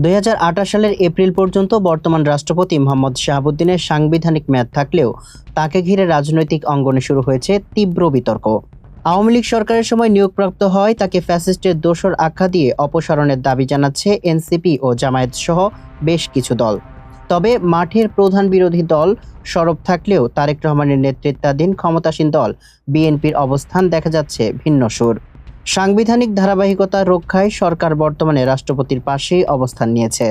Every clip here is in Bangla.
2028 সালের এপ্রিল পর্যন্ত বর্তমান রাষ্ট্রপতি মোহাম্মদ শাহাবুদ্দিনের সাংবিধানিক মেয়াদ থাকলেও তাকে ঘিরে রাজনৈতিক অঙ্গনে শুরু হয়েছে তীব্র বিতর্ক। আওয়ামী লীগ সরকারের সময় নিয়োগপ্রাপ্ত হয় তাকে ফ্যাসিস্টের দোসর আখ্যা দিয়ে অপসারণের দাবি জানাচ্ছে এনসিপি ও জামায়াত সহ বেশ কিছু দল। তবে মাঠের প্রধান বিরোধী দল সরব থাকলেও তারেক রহমানের নেতৃত্বাধীন ক্ষমতাসীন দল বিএনপির অবস্থান দেখা যাচ্ছে ভিন্ন সুর। সাংবিধানিক ধারাবাহিকতা রক্ষায় সরকার বর্তমানে রাষ্ট্রপতির পাশেই অবস্থান নিয়েছে।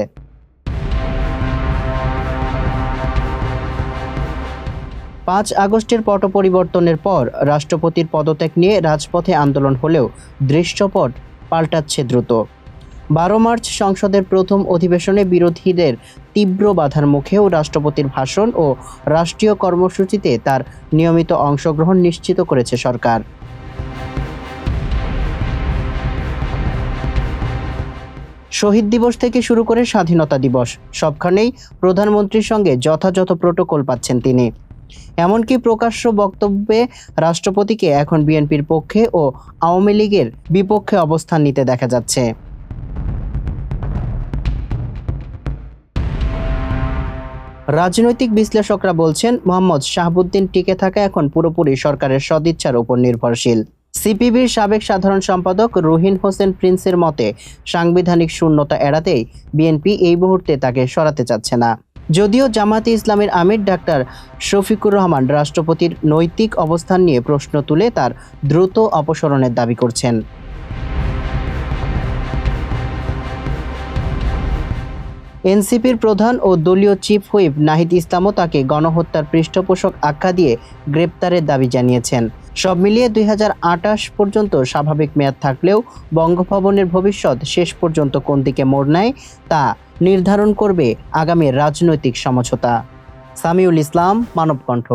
5 আগস্টের পট পরিবর্তনের পর রাষ্ট্রপতির পদত্যাগ নিয়ে রাজপথে আন্দোলন হলেও দৃশ্যপট পাল্টাচ্ছে দ্রুত। 12 মার্চ সংসদের প্রথম অধিবেশনে বিরোধীদের তীব্র বাধার মুখেও রাষ্ট্রপতির ভাষণ ও রাষ্ট্রীয় কর্মসূচিতে তার নিয়মিত অংশগ্রহণ নিশ্চিত করেছে সরকার। শহীদ দিবস থেকে শুরু করে স্বাধীনতা দিবস সবখানেই প্রধানমন্ত্রীর সঙ্গে যথাযথ প্রোটোকল পাচ্ছেন তিনি। এমনকি প্রকাশ্য বক্তব্যে রাষ্ট্রপতিকে এখন বিএনপির পক্ষে ও আওয়ামী লীগের বিপক্ষে অবস্থান নিতে দেখা যাচ্ছে। রাজনৈতিক বিশ্লেষকরা বলছেন মোহাম্মদ শাহাবুদ্দিন টিকে থাকা এখন পুরোপুরি সরকারের সদিচ্ছার উপর নির্ভরশীল। সিপিবির সাবেক সাধারণ সম্পাদক রুহিন হোসেন প্রিন্সের মতে সাংবিধানিক শূন্যতা এড়াতেই বিএনপি এই মুহূর্তে তাকে সরাতে চাচ্ছে না। যদিও জামায়াতে ইসলামের আমির ডাক্তার শফিকুর রহমান রাষ্ট্রপতির নৈতিক অবস্থান নিয়ে প্রশ্ন তুলে তার দ্রুত অপসারণের দাবি করছেন। এনসিপির প্রধান ও দলীয় চিফ হুইপ নাহিদ ইসলামও তাকে গণহত্যার পৃষ্ঠপোষক আখ্যা দিয়ে গ্রেপ্তারের দাবি জানিয়েছেন। সব মিলিয়ে 2028 পর্যন্ত স্বাভাবিক মেয়াদ থাকলেও বঙ্গভবনের ভবিষ্যৎ শেষ পর্যন্ত কোন দিকে মোড় নেয় তা নির্ধারণ করবে আগামী রাজনৈতিক সমঝোতা। সামিউল ইসলাম, মানবকণ্ঠ।